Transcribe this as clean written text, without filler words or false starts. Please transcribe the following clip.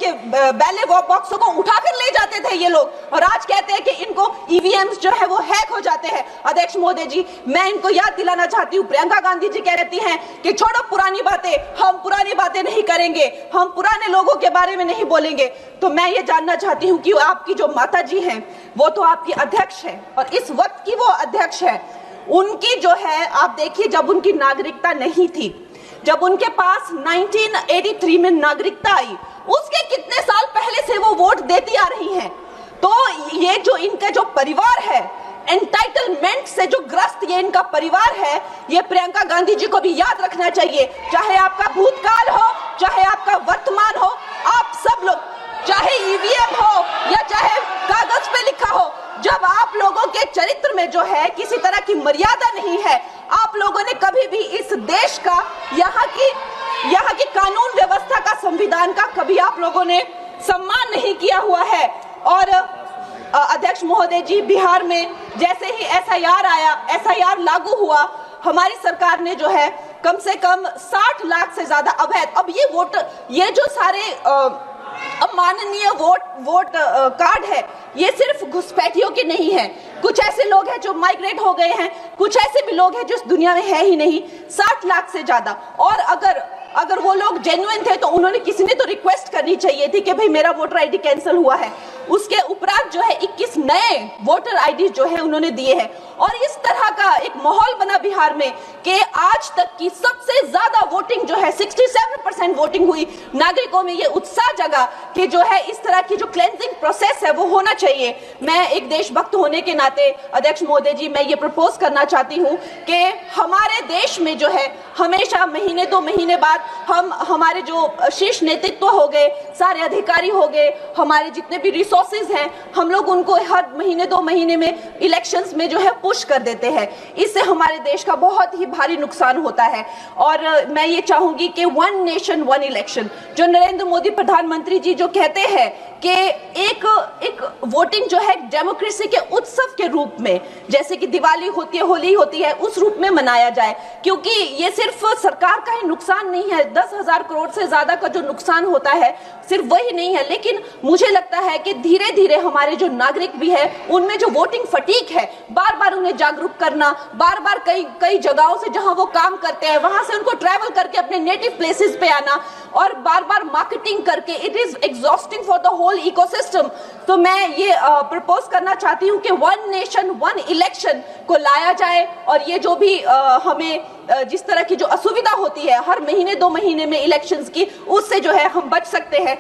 कि बैलेट बॉक्सों को उठाकर ले जाते थे ये लोग, और आज कहते हैं कि इनको ईवीएम्स जो है वो हैक हो जाते हैं। अध्यक्ष महोदय जी, मैं इनको याद दिलाना चाहती हूँ, प्रियंका गांधी जी कहती हैं कि छोड़ो पुरानी बातें, हम पुरानी बातें नहीं करेंगे, हम पुराने लोगों के बारे में नहीं बोलेंगे। तो मैं ये जानना चाहती हूँ कि आपकी जो माता जी हैं वो तो आपकी अध्यक्ष है, और इस वक्त की वो अध्यक्ष है। उनकी जो है, आप देखिए, जब उनकी नागरिकता नहीं थी, जब उनके पास 1983 में नागरिकता आई, उसके कितने साल पहले से वो वोट देती आ रही हैं। तो ये जो इनका जो परिवार है, एंटाइटलमेंट से जो ग्रस्त ये इनका परिवार है, ये प्रियंका गांधी जी को भी याद रखना चाहिए। चाहे आपका भूतकाल हो, चाहे आपका वर्तमान हो, आप सब लोग, चाहे ईवीएम हो या चाहे कागज पे लिखा हो, जब आप लोगों के चरित्र में जो है किसी तरह की मर्यादा नहीं है, आप लोगों ने कभी भी इस देश का, यहाँ की कानून व्यवस्था का, संविधान का कभी आप लोगों ने सम्मान नहीं किया हुआ है। और अध्यक्ष महोदय जी, बिहार में जैसे ही एसआईआर आया, एसआईआर लागू हुआ, हमारी सरकार ने जो है कम से कम 60 लाख से ज्यादा अवैध, अब ये वोटर, ये जो सारे अमाननीय वोट कार्ड है, ये सिर्फ घुसपैठियों के नहीं है। कुछ ऐसे लोग हैं जो माइग्रेट हो गए हैं, कुछ ऐसे भी लोग हैं जो इस दुनिया में है ही नहीं, 60 लाख से ज्यादा। और अगर वो लोग जेन्युइन थे तो उन्होंने, किसी ने तो रिक्वेस्ट करनी चाहिए थी कि भाई मेरा वोटर आईडी कैंसिल हुआ है। उसके उपरांत जो है 21 नए वोटर आईडी जो है उन्होंने दिए हैं। और इस तरह का एक माहौल बना बिहार में कि आज तक की सबसे ज्यादा वोटिंग जो है, 67% वोटिंग हुई। नागरिकों में ये उत्साह जगा कि जो है इस तरह की जो क्लेंजिंग प्रोसेस है वो होना चाहिए। मैं एक देशभक्त होने के नाते अध्यक्ष महोदय जी, मैं ये प्रपोज करना चाहती हूँ कि हमारे देश में जो है हमेशा महीने 2 महीने बाद हमारे जो शीर्ष नेतृत्व हो गए, सारे अधिकारी हो गए, हमारे जितने भी रिसोर्सेज हैं, हम लोग उनको हर महीने 2 महीने में इलेक्शंस में जो है पुश कर देते हैं। इससे हमारे देश का बहुत ही भारी नुकसान होता है। और मैं ये चाहूंगी कि 1 नेशन 1 इलेक्शन, जो नरेंद्र मोदी प्रधानमंत्री जी जो कहते हैं कि एक वोटिंग जो है डेमोक्रेसी के उत्सव के रूप में, जैसे कि दिवाली होती है, होली होती है, उस रूप में मनाया जाए। क्योंकि ये सिर्फ सरकार का ही नुकसान नहीं है, 10,000 करोड़ से ज्यादा का जो नुकसान होता है सिर्फ वही नहीं है, लेकिन मुझे लगता है कि धीरे धीरे हमारे जो नागरिक भी है उनमें जो वोटिंग फटीक है, बार बार उन्हें जागरूक करना, बार बार कई जगहों से जहां वो काम करते हैं वहां से उनको ट्रैवल करके अपने नेटिव प्लेसेस पे आना, और बार बार मार्केटिंग करके, it is exhausting for the whole ecosystem. तो मैं ये प्रपोज करना चाहती हूँ कि 1 नेशन 1 इलेक्शन को लाया जाए, और ये जो भी हमें जिस तरह की जो असुविधा होती है हर महीने 2 महीने में इलेक्शंस की, उससे जो है हम बच सकते हैं।